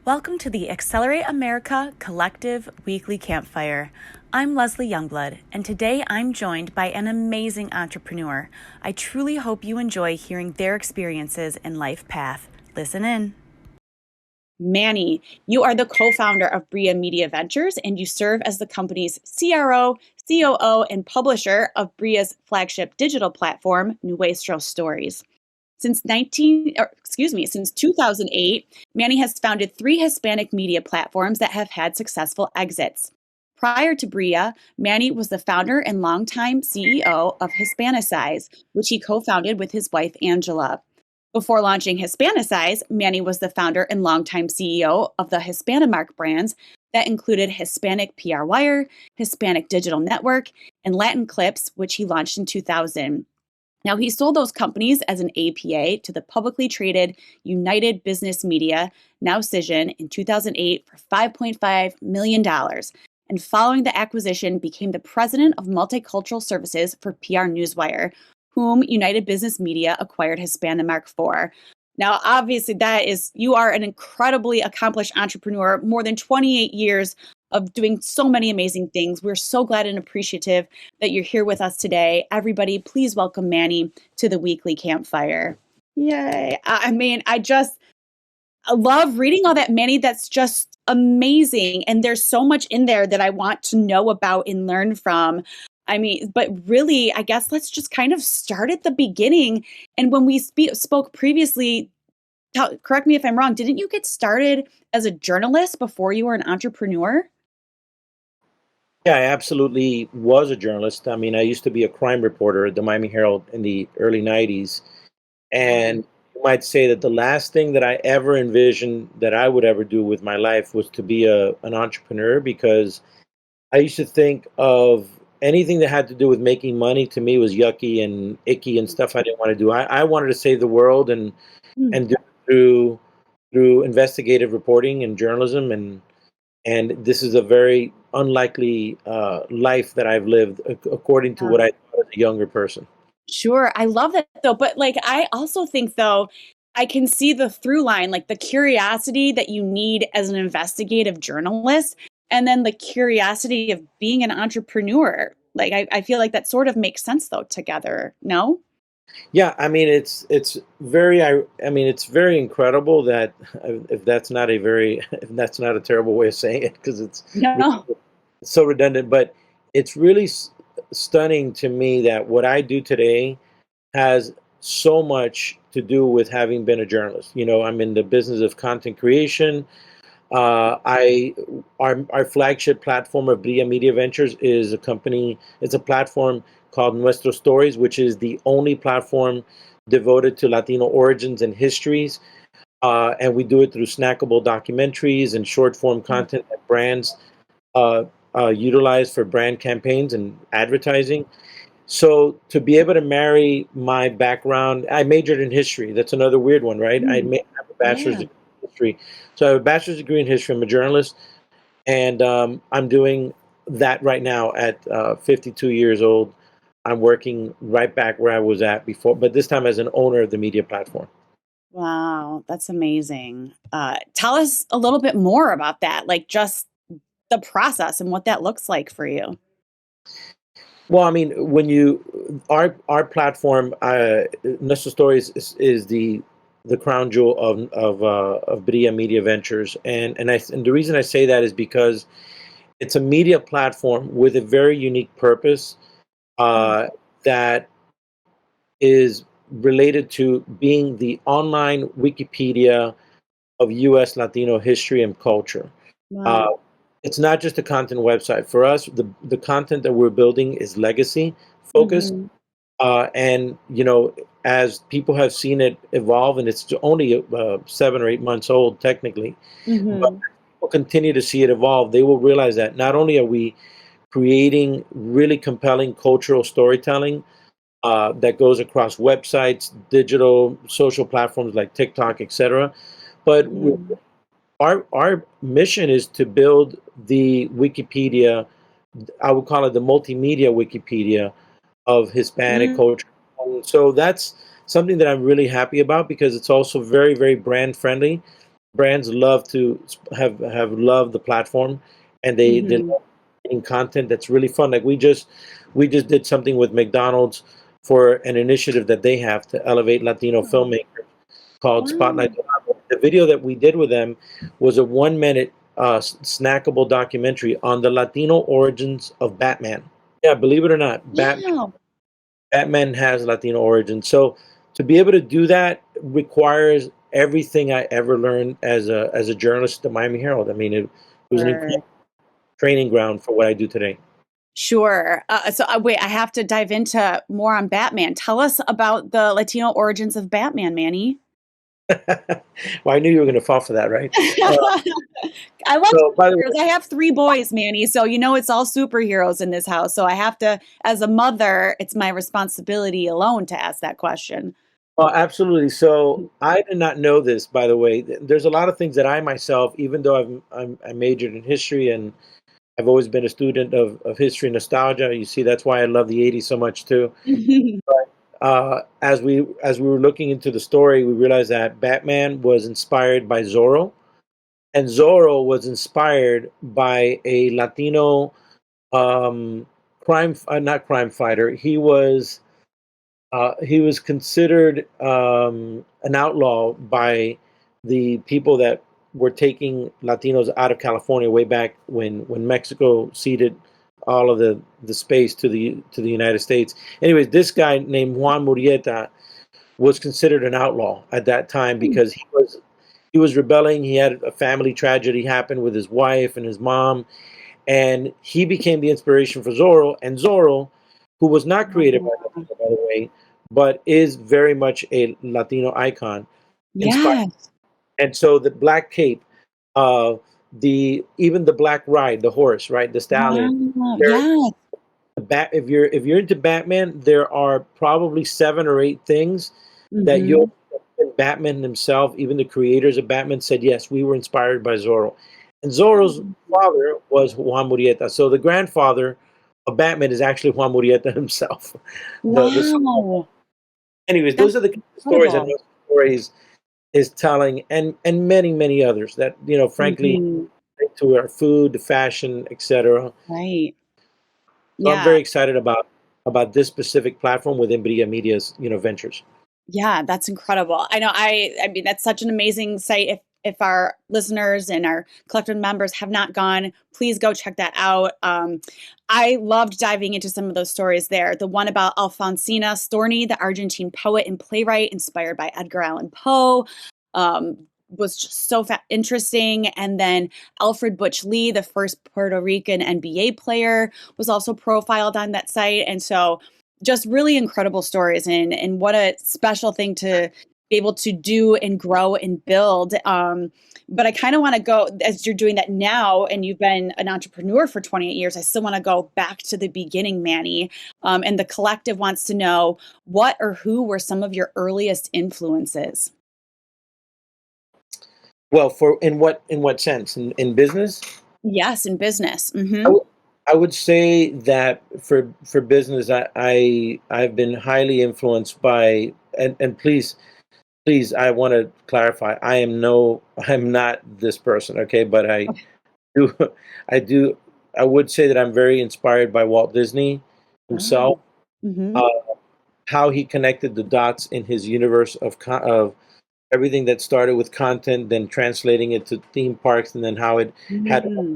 Welcome to the Accelerate America Collective Weekly Campfire. I'm Leslie Youngblood, and today I'm joined by an amazing entrepreneur. I truly hope you enjoy hearing their experiences and life path. Listen in. Manny, you are the co-founder of Brilla Media Ventures, and you serve as the company's CRO, COO, and publisher of Brilla's flagship digital platform, Nuestro Stories. Since 2008, Manny has founded 3 Hispanic media platforms that have had successful exits. Prior to Brilla, Manny was the founder and longtime CEO of Hispanicize, which he co-founded with his wife, Angela. Before launching Hispanicize, Manny was the founder and longtime CEO of the Hispanimark brands that included Hispanic PR Wire, Hispanic Digital Network, and Latin Clips, which he launched in 2000. Now, he sold those companies as an APA to the publicly traded United Business Media, now Cision, in 2008 for $5.5 million. And following the acquisition, became the president of multicultural services for PR Newswire, whom United Business Media acquired Hispanimark for. Now, obviously, you are an incredibly accomplished entrepreneur, more than 28 years of doing so many amazing things. We're so glad and appreciative that you're here with us today. Everybody, please welcome Manny to the Weekly Campfire. Yay. I love reading all that, Manny. That's just amazing. And there's so much in there that I want to know about and learn from. But really, I guess let's just kind of start at the beginning. And when we spoke previously, correct me if I'm wrong, didn't you get started as a journalist before you were an entrepreneur? Yeah, I absolutely was a journalist. I mean, I used to be a crime reporter at the Miami Herald in the early 90s. And you might say that the last thing that I ever envisioned that I would ever do with my life was to be an entrepreneur, because I used to think of anything that had to do with making money to me was yucky and icky and stuff I didn't want to do. I wanted to save the world and do it through investigative reporting and journalism, and this is a very unlikely life that I've lived according to what I thought as a younger person. Sure. I love that though. But I also think though, I can see the through line, like the curiosity that you need as an investigative journalist, and then the curiosity of being an entrepreneur. I feel like that sort of makes sense though together. No? Yeah, I mean it's very incredible that if that's not a very if that's not a terrible way of saying it, because No. it's so redundant, but it's really stunning to me that what I do today has so much to do with having been a journalist. You know, I'm in the business of content creation. I our flagship platform of Brilla Media Ventures is a company. It's a platform called Nuestro Stories, which is the only platform devoted to Latino origins and histories. And we do it through snackable documentaries and short form content that brands uh, utilize for brand campaigns and advertising. So to be able to marry my background, I majored in history. That's another weird one, right? Have a bachelor's Yeah. degree in history. So I have a bachelor's degree in history. I'm a journalist, and I'm doing that right now at 52 years old. I'm working right back where I was at before, but this time as an owner of the media platform. Wow. That's amazing. Tell us a little bit more about that, like just the process and what that looks like for you. Well, I mean, when you our platform, Nuestro Stories is the crown jewel of Brilla Media Ventures, and the reason I say that is because it's a media platform with a very unique purpose uh, that is related to being the online Wikipedia of U.S. Latino history and culture. Uh, Wow. it's not just a content website. For us, the content that we're building is legacy focused. Mhm. And as people have seen it evolve, and it's only 7 or 8 months old technically, but Mhm. people continue to see it evolve. They will realize that not only are we creating really compelling cultural storytelling that goes across websites, digital, social platforms like TikTok, etc., but Mhm. our mission is to build the Wikipedia. I would call it the multimedia Wikipedia of Hispanic Mm. culture. And so that's something that I'm really happy about, because it's also very, very brand friendly. brands love to have loved the platform, and they Hmm. love creating content that's really fun. Like we just did something with McDonald's for an initiative that they have to elevate Latino filmmakers called Spotlight. Wow. The video that we did with them was a 1 minute snackable documentary on the Latino origins of Batman. Yeah, believe it or not, Wow. Batman has Latino origins. So to be able to do that requires everything I ever learned as a journalist at the Miami Herald. I mean, it was an Sure. incredible training ground for what I do today. Sure. Wait, I have to dive into more on Batman. Tell us about the Latino origins of Batman, Manny. Well, I knew you were going to fall for that, right? Uh, I love so, by the way, superheroes. I have three boys, Manny. So, it's all superheroes in this house. So, I have to, as a mother, it's my responsibility alone to ask that question. oh, absolutely. So I did not know this, by the way. There's a lot of things that I myself, even though I majored in history and I've always been a student of history and nostalgia. You see, that's why I love the '80s so much too. As we were looking into the story, we realized that Batman was inspired by Zorro, and Zorro was inspired by a Latino um, not crime fighter. He was considered an outlaw by the people that were taking Latinos out of California way back when Mexico ceded all of the space to the United States. Anyways, this guy named Juan Murrieta was considered an outlaw at that time because he was rebelling. He had a family tragedy happen with his wife and his mom, and he became the inspiration for Zorro. And Zorro, who was not created by Latino, by the way, but is very much a Latino icon, inspired. Yes. And so the black cape, uh, the even the black ride, the horse, right, the stallion. Wow. There, Yes. if you're into Batman, there are probably 7 or 8 things that Hmm. you'll. Batman himself, even the creators of Batman, said yes, we were inspired by Zorro. And Zorro's father was Juan Murrieta. So the grandfather of Batman is actually Juan Murrieta himself. The Wow. anyways, That's those are the kind of stories that incredible. Nuestro Stories is telling, and many many others that frankly Hmm. to our food, fashion, etc. Right. So I'm Yeah. very excited about this specific platform within Brilla Media's ventures. Yeah, that's incredible. I know I mean that's such an amazing site. If our listeners and our collective members have not gone, please go check that out. I loved diving into some of those stories there. The one about Alfonsina Storni, the Argentine poet and playwright inspired by Edgar Allan Poe, was just so interesting. And then Alfred Butch Lee, the first Puerto Rican NBA player, was also profiled on that site. And so just really incredible stories, and what a special thing to be able to do and grow and build. But I kind of want to go, as you're doing that now and you've been an entrepreneur for 28 years, I still want to go back to the beginning, Manny. And the collective wants to know what or who were some of your earliest influences. Well, for in what sense? In business? Yes, in business. I Hmm. would I would say that for business, I've been highly influenced by, and please, I want to clarify, I'm not this person, okay, but do I do I would say that I'm very inspired by Walt Disney himself, Oh. Hmm. uh, how he connected the dots in his universe of everything that started with content, then translating it to theme parks, and then how it had Hmm.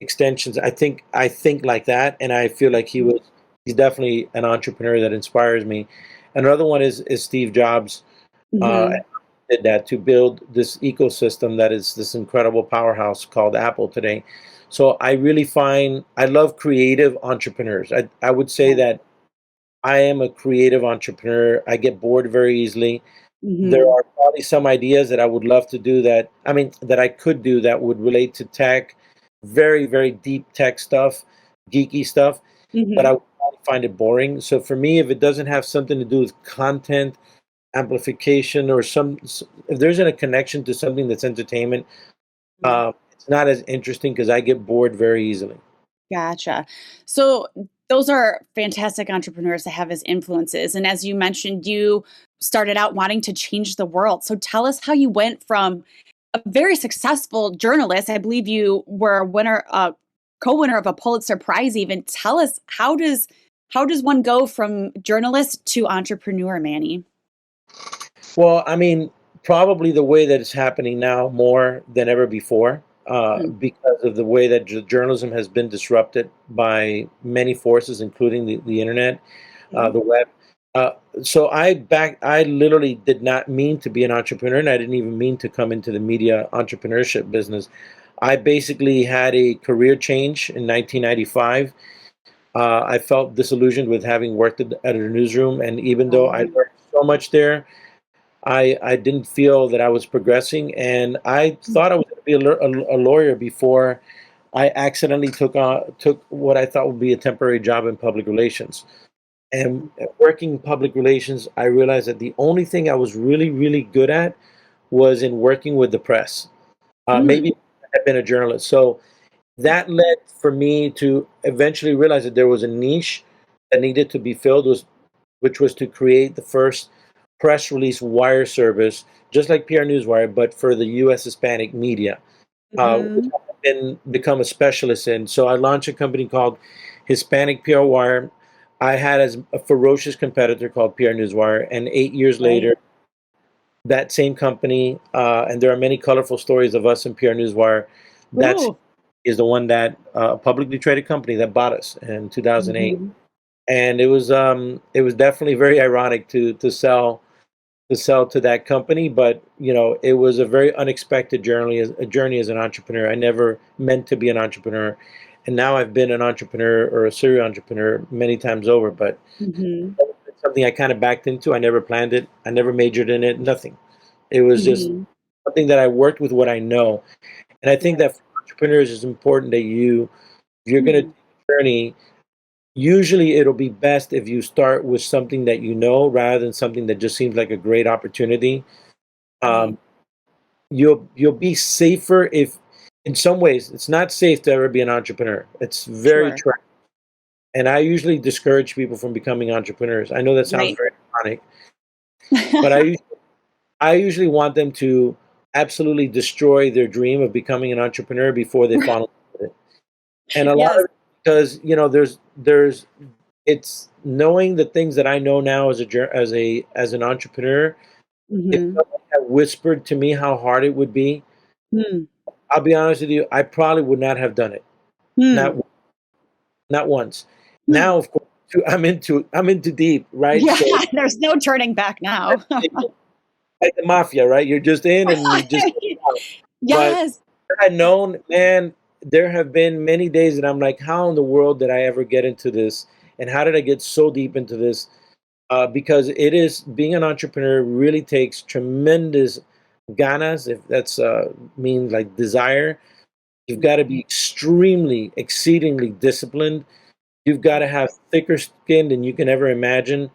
extensions. I think like that, and I feel like he's definitely an entrepreneur that inspires me. Another one is Steve Jobs. Uh, Hmm. did that to build this ecosystem that is this incredible powerhouse called Apple today. So I love creative entrepreneurs. I would say that I am a creative entrepreneur. I get bored very easily. There Hmm. are probably some ideas that I would love to do that I could do that would relate to tech, very, very deep tech stuff, geeky stuff, but I Hmm. would probably find it boring. So for me, if it doesn't have something to do with content, amplification, or if there isn't a connection to something that's entertainment, it's not as interesting because I get bored very easily. Gotcha. So those are fantastic entrepreneurs to have as influences. And as you mentioned, you started out wanting to change the world. So tell us how you went from a very successful journalist. I believe you were a winner, co-winner of a Pulitzer-prize even. Tell us, how does one go from journalist to entrepreneur, Manny? Well, I mean, probably the way that it's happening now more than ever before, Mm, because of the way that journalism has been disrupted by many forces, including the internet, mhm. the web. Uh, so I literally did not mean to be an entrepreneur, and I didn't even mean to come into the media entrepreneurship business. I basically had a career change in 1995. I felt disillusioned with having worked at a newsroom, and even though I Um, learned so much there, I didn't feel that I was progressing, and I thought I was going to be a lawyer before I accidentally took what I thought would be a temporary job in public relations. And working in public relations, I realized that the only thing I was really, really good at was in working with the press. mm, Maybe I had been a journalist. So that led for me to eventually realize that there was a niche that needed to be filled, which was to create the first press release wire service, just like PR Newswire, but for the U.S. Hispanic media, which mhm. I've become a specialist in. So I launched a company called Hispanic PR Wire. I had as a ferocious competitor called PR Newswire, and 8 years Right. later, that same company, and there are many colorful stories of us in PR Newswire. That's Ooh. is the one that a publicly traded company that bought us in 2008, Mhm. and it was definitely very ironic to sell to that company, but it was a very unexpected journey as an entrepreneur. I never meant to be an entrepreneur, and now I've been an entrepreneur or a serial entrepreneur many times over, but Mhm. it's something I kind of backed into. I never planned it. I never majored in it. Nothing. It was just Mhm. something that I worked with what I know. And I think Right. that for entrepreneurs, it's important that if you're going to Hmm. take a journey, usually it'll be best if you start with something that you know rather than something that just seems like a great opportunity. Right. Um, you'll be safer if, in some ways, it's not safe to ever be an entrepreneur. It's very Sure. trap, and I usually discourage people from becoming entrepreneurs. I know that sounds Right. very ironic, but I usually want them to absolutely destroy their dream of becoming an entrepreneur before they fall in love with it. And a lot Yes. of it because there's it's knowing the things that I know now as an entrepreneur. If Mhm. someone had whispered to me how hard it would be, Mm. I'll be honest with you, I probably would not have done it. Mm. Not not once. Hmm. Now, of course, I'm into deep, right? Yeah, So there's no turning back now. like the mafia, right? You're just in and you just out. But Yes. if I had known, man, there have been many days that I'm like, how in the world did I ever get into this? And how did I get so deep into this? Because it is being an entrepreneur really takes tremendous ganas, if that's means like desire. You've got to be extremely, exceedingly disciplined. You've got to have thicker skin than you can ever imagine.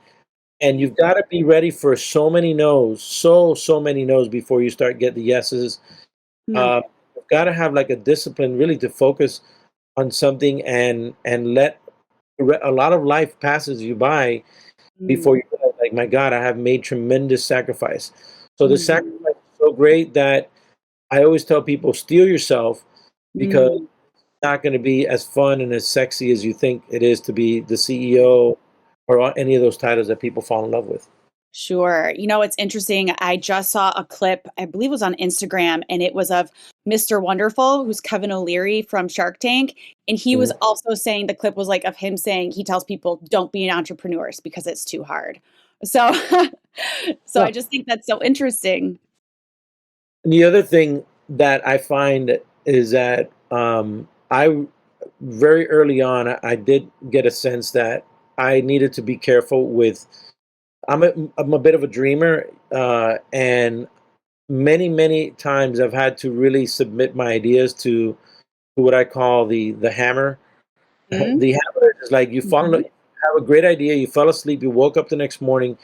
And you've got to be ready for so many no's, so many no's before you start get the yeses. Mm. Uh, you've got to have like a discipline really to focus on something and let a lot of life passes you by before Mm. you realize, like, my God, I have made tremendous sacrifice. So the Mhm. sacrifice is so great that I always tell people, steel yourself because Mm. it's not going to be as fun and as sexy as you think it is to be the CEO or any of those titles that people fall in love with. Sure. It's interesting. I just saw a clip, I believe it was on Instagram, and it was of Mr. Wonderful, who's Kevin O'Leary from Shark Tank. And he was Mhm. also saying the clip was like of him saying he tells people don't be an entrepreneurs because it's too hard. So so I Yeah. just think that's so interesting. And the other thing that I find is that I very early on I did get a sense that I needed to be careful with. I'm a bit of a dreamer, and many times I've had to really submit my ideas to what I call the hammer. Mm. The hammer is like Mhm. you have a great idea, you fell asleep, you woke up the next morning,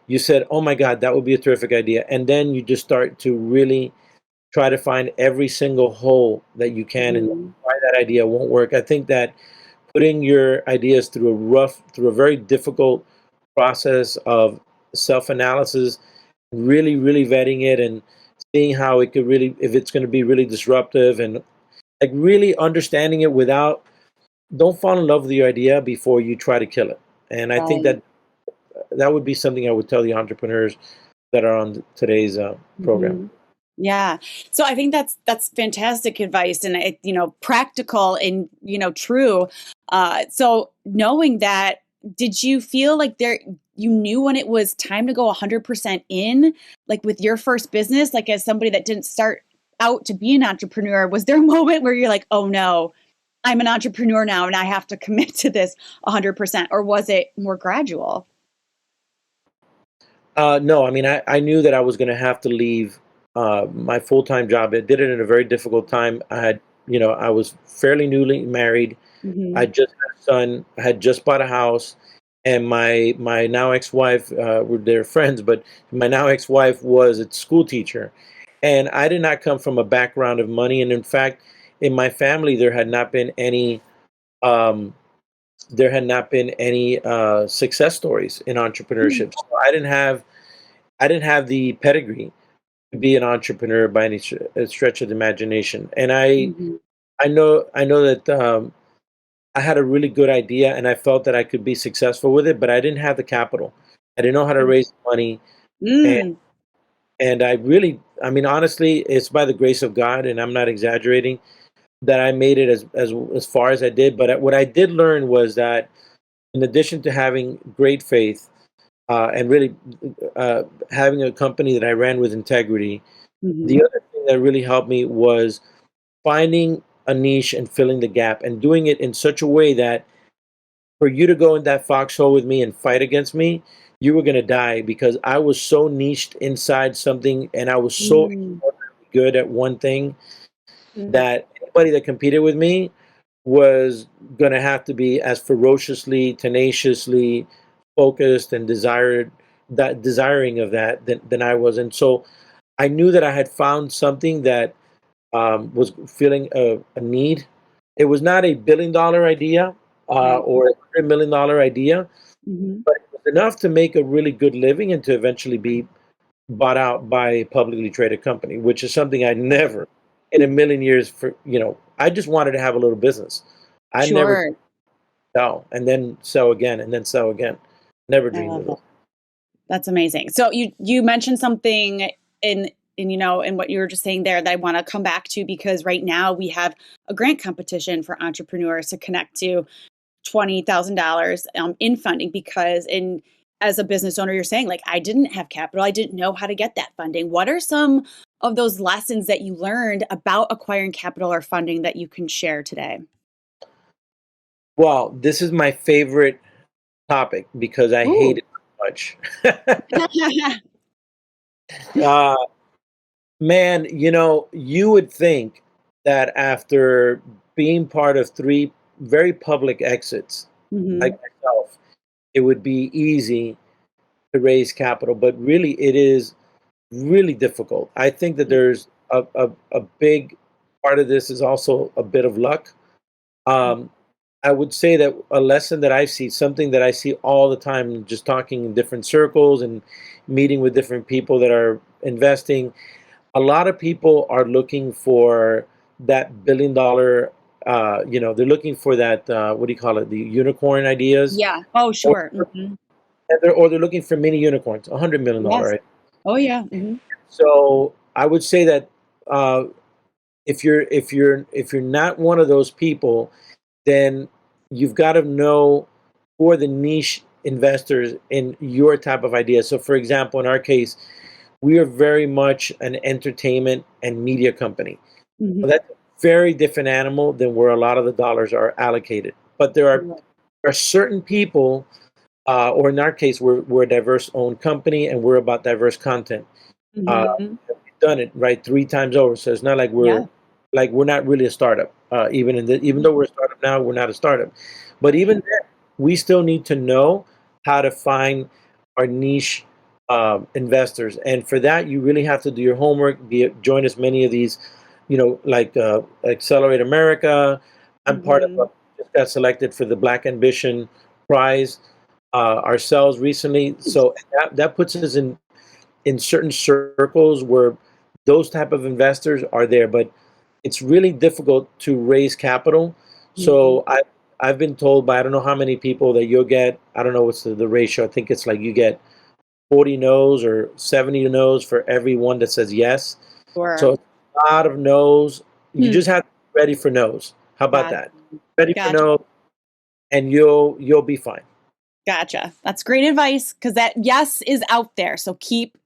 you said, "Oh my God, that would be a terrific idea," and then you just start to really try to find every single hole that you can and Mhm. why that idea won't work. I think that putting your ideas through a very difficult process of self-analysis, really, really vetting it, and seeing how it could really, if it's going to be really disruptive, and like really understanding it without, don't fall in love with your idea before you try to kill it. And I think Right. that that would be something I would tell the entrepreneurs that are on today's program. Mhm. Yeah. So I think that's fantastic advice, and it, practical and, true. So knowing that, did you feel like you knew when it was time to go 100% in, like with your first business, like as somebody that didn't start out to be an entrepreneur, was there a moment where you're like, "Oh no, I'm an entrepreneur now and I have to commit to this 100%," or was it more gradual? No, I mean, I knew that I was going to have to leave my full time job. I did it in a very difficult time. I was fairly newly married. I Mhm. just had a son. I had just bought a house, and my now ex wife, they're friends, but my now ex wife was a school teacher, and I did not come from a background of money. And in fact, in my family, um, there had not been any success stories in Mm. entrepreneurship. So I didn't have the pedigree to be an entrepreneur by any stretch of the imagination. And Mhm. I know that I had a really good idea, and I felt that I could be successful with it, but I didn't have the capital. I didn't know how to raise money, and Mm. I really, I mean, honestly, it's by the grace of God, and I'm not exaggerating, that I made it as far as I did. But what I did learn was that, in addition to having great faith, and really having a company that I ran with integrity, the Mhm. other thing that really helped me was finding a niche and filling the gap, and doing it in such a way that for you to go in that foxhole with me and fight against me, you were going to die, because I was so niched inside something, and I was so Mm. good at one thing, Mm. that anybody that competed with me was going to have to be as ferociously, tenaciously focused and desiring of that than I was. And so I knew that I had found something that was feeling a need. It was not a $1 billion idea Right. or $100 million idea, Mhm. but it was enough to make a really good living and to eventually be bought out by a publicly traded company, which is something I never in a million years, I just wanted to have a little business. I never Sure. sell and then sell again and then sell again. Never I dreamed love of that. this. That's amazing. So you mentioned something in what you were just saying there that I want to come back to, because right now we have a grant competition for entrepreneurs to connect to $20,000 in funding, because in as a business owner, you're saying, like, I didn't have capital, I didn't know how to get that funding. What are some of those lessons that you learned about acquiring capital or funding that you can share today? Well, this is my favorite topic because I hate Ooh. it so much. uh, Man, you would think that after being part of three very public exits, like Mhm. myself, it would be easy to raise capital, but really it is really difficult. I think that there's a big part of this is also a bit of luck. Um, I would say that a lesson that I see, something that I see all the time, just talking in different circles and meeting with different people that are investing, a lot of people are looking for that $1 billion. They're looking for that. What do you call it? The unicorn ideas, Yeah. Oh, or sure. Mhm. they're looking for mini unicorns, $100 million. Yes. Right? Oh, yeah. Mhm. So I would say that uh, if you're not one of those people, then you've got to know who are the niche investors in your type of idea. So, for example, in our case, we are very much an entertainment and media company. Mhm. Well, that's a very different animal than where a lot of the dollars are allocated. But there are certain people, or in our case, we're a diverse owned company and we're about diverse content. Uh, Mhm. we've done it right 3 times over, so it's not like Yeah. we're not really a startup. Even though we're a startup now, we're not a startup. But even then, we still need to know how to find our niche investors, and for that, you really have to do your homework. Join as many of these, like Accelerate America. I'm part of. Mhm. Just got selected for the Black Ambition Prize ourselves recently, so that puts us in certain circles where those type of investors are there, but it's really difficult to raise capital. Mhm. So I've been told by I don't know how many people that you'll get. I don't know what's the ratio. I think it's like you get 40 no's or 70 no's for every one that says yes. So Sure. it's a lot of no's. You Hmm. just have to be ready for no's. How about Gotcha. that? Ready for Gotcha. no, and you'll be fine. Gotcha. That's great advice because that yes is out there. So keep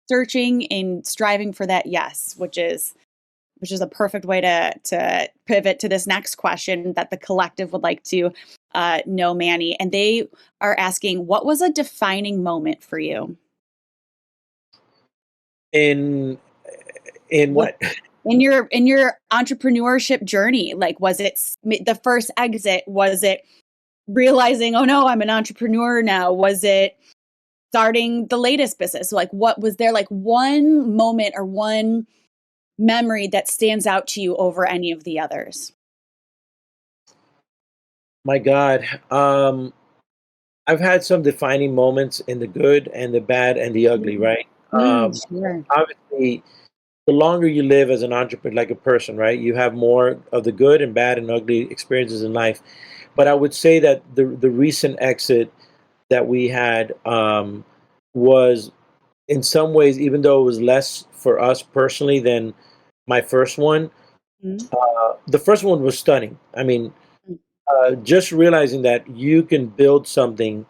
searching and striving for that yes, which is a perfect way to pivot to this next question that the collective would like to know, Manny. And they are asking, what was a defining moment for you? In in Like what? in your entrepreneurship journey, like was it the first exit? Was it realizing, oh no, I'm an entrepreneur now? Was it starting the latest business? Like, what was there like one moment or one memory that stands out to you over any of the others? My God. I've had some defining moments in the good and the bad and the ugly, Mm, right? sure. Obviously, the longer you live as an entrepreneur, like a person, right, you have more of the good and bad and ugly experiences in life. But I would say that the recent exit that we had was, in some ways, even though it was less for us personally than my first one, Mm, the first one was stunning. I mean, mm, just realizing that you can build something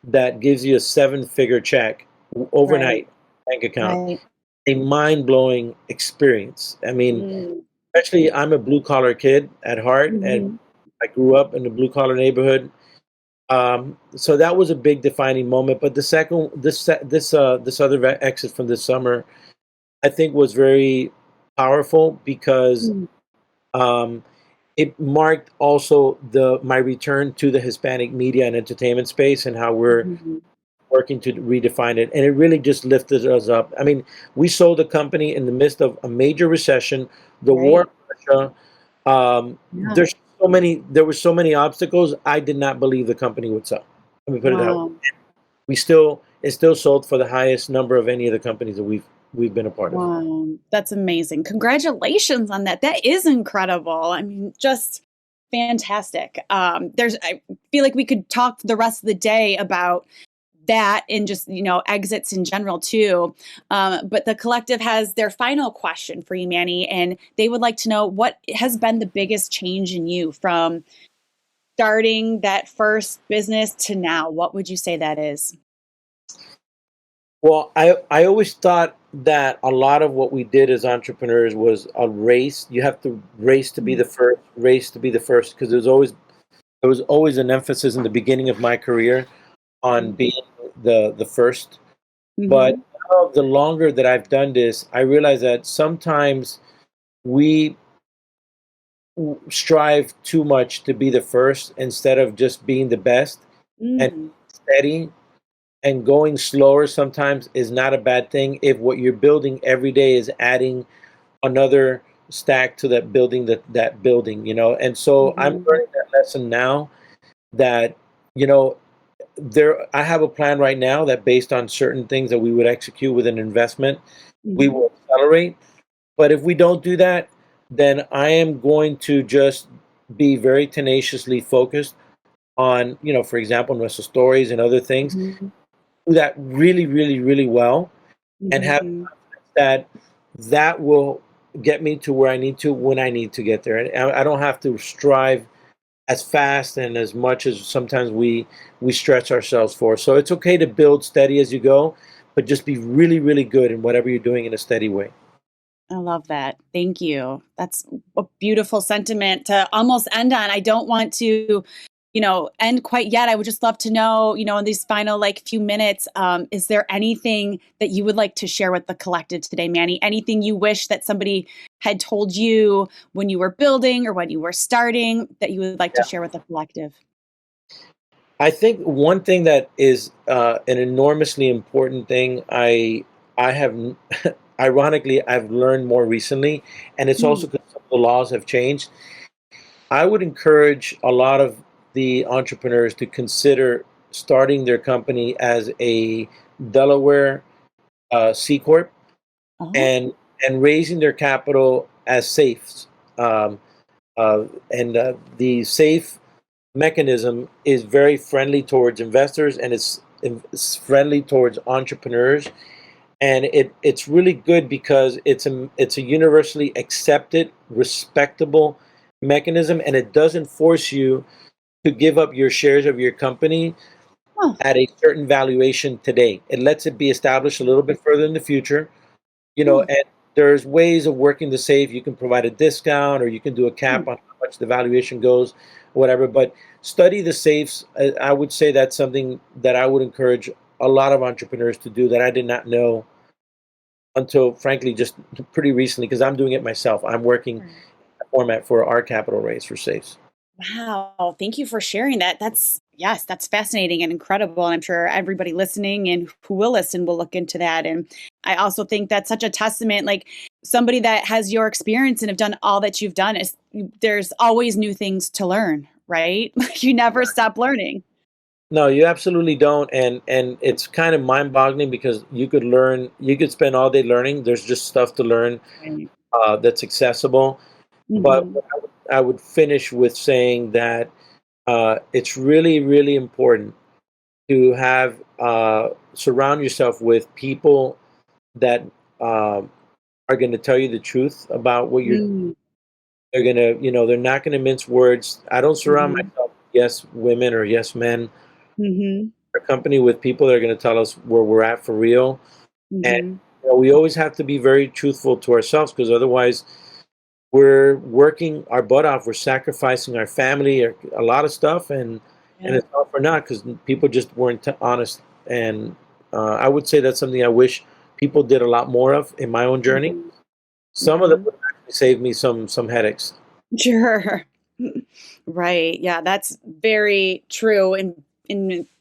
that gives you a seven-figure check right, overnight bank account, right. a mind-blowing experience. I mean, Mm, especially I'm a blue-collar kid at heart, and mhm, I grew up in a blue-collar neighborhood. So that was a big defining moment. But the second, this other exit from this summer, I think was very powerful because mm, um, it marked also the my return to the Hispanic media and entertainment space and how we're mhm. working to redefine it. And it really just lifted us up. I mean, we sold the company in the midst of a major recession, the war Right. in Russia. Yeah. There were so many obstacles. I did not believe the company would sell. Let me put it that way. Wow. It still sold for the highest number of any of the companies that we've been a part of. Wow. That's amazing. Congratulations on that. That is incredible. I mean, just fantastic. I feel like we could talk the rest of the day about that and just, exits in general too. But the collective has their final question for you, Manny, and they would like to know what has been the biggest change in you from starting that first business to now. What would you say that is? Well, I always thought that a lot of what we did as entrepreneurs was a race. You have to race to be Mm, the first, race to be the first, because there was always an emphasis in the beginning of my career on mm, being the first. But mhm, now, the longer that I've done this, I realize that sometimes we strive too much to be the first instead of just being the best and mm, steady. And going slower sometimes is not a bad thing if what you're building every day is adding another stack to that building. And so I'm mhm, learning that lesson now, that you know there I have a plan right now that, based on certain things that we would execute with an investment, we mhm, will accelerate. But if we don't do that, then I am going to just be very tenaciously focused on, for example, Nuestro Stories and other things, mhm, do that really, really, really well, and have mhm. that that will get me to where I need to when I need to get there. And I don't have to strive as fast and as much as sometimes we stretch ourselves for. So it's okay to build steady as you go, but just be really, really good in whatever you're doing in a steady way. I love that. Thank you. That's a beautiful sentiment to almost end on. I don't want to, end quite yet. I would just love to know, in these final like few minutes, is there anything that you would like to share with the collective today, Manny? Anything you wish that somebody had told you when you were building or when you were starting that you would like to share with the collective? I think one thing that is an enormously important thing, I have ironically I've learned more recently, and it's Mm, also because some of the laws have changed. I would encourage a lot of the entrepreneurs to consider starting their company as a Delaware C corp, oh, and and raising their capital as safes. Um, and the safe mechanism is very friendly towards investors, and it's friendly towards entrepreneurs, and it's really good because it's a universally accepted, respectable mechanism, and it doesn't force you to give up your shares of your company Oh, at a certain valuation today. It lets it be established a little bit further in the future, oh, and there's ways of working the safe. You can provide a discount, or you can do a cap oh. on how much the valuation goes, whatever. But study the safes. I would say that's something that I would encourage a lot of entrepreneurs to do that I did not know until, frankly, just pretty recently, because I'm doing it myself. I'm working Sure. a format for our capital raise for safes. Wow, thank you for sharing that. Yes, that's fascinating and incredible. And I'm sure everybody listening and who will listen will look into that. And I also think that's such a testament, like somebody that has your experience and have done all that you've done is there's always new things to learn, right? Like you never stop learning. No, you absolutely don't, and it's kind of mind-boggling because you could spend all day learning. There's just stuff to learn Right. that's accessible. But Hmm. I would finish with saying that it's really, really important to have surround yourself with people that um, are going to tell you the truth about what you're. Mm-hmm. They're gonna, they're not going to mince words. I don't surround myself with yes women or yes men. Hmm. Our company with people that are going to tell us where we're at for real, and Hmm. we always have to be very truthful to ourselves because otherwise we're working our butt off. We're sacrificing our family, a lot of stuff, and Yeah. it's all for naught because people just weren't honest. And I would say that's something I wish people did a lot more of in my own journey. Hmm. Some of them Hmm. would actually save me some headaches. Sure. Right. Yeah, that's very true and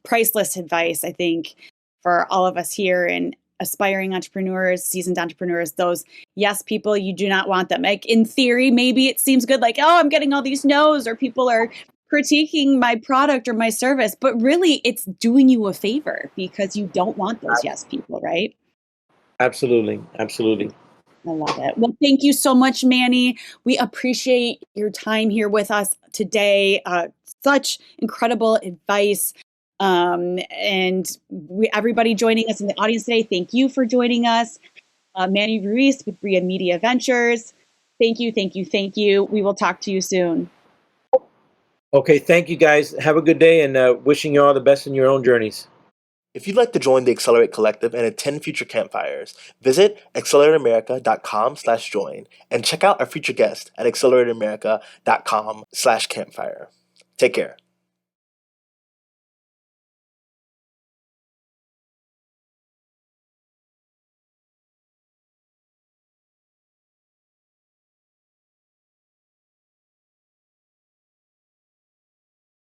priceless advice, I think, for all of us here and aspiring entrepreneurs, seasoned entrepreneurs, those yes people, you do not want them. Like in theory, maybe it seems good, like, oh, I'm getting all these no's or people are critiquing my product or my service, but really it's doing you a favor because you don't want those yes people, right? Absolutely, absolutely. I love it. Well, thank you so much, Manny. We appreciate your time here with us today. Such incredible advice. Everybody joining us in the audience today, thank you for joining us. Manny Ruiz with Brilla Media Ventures. Thank you, thank you, thank you. We will talk to you soon. Okay, thank you guys. Have a good day, and wishing you all the best in your own journeys. If you'd like to join the Accelerate Collective and attend future campfires, visit accelerateamerica.com/join and check out our future guests at accelerateamerica.com/campfire. Take care.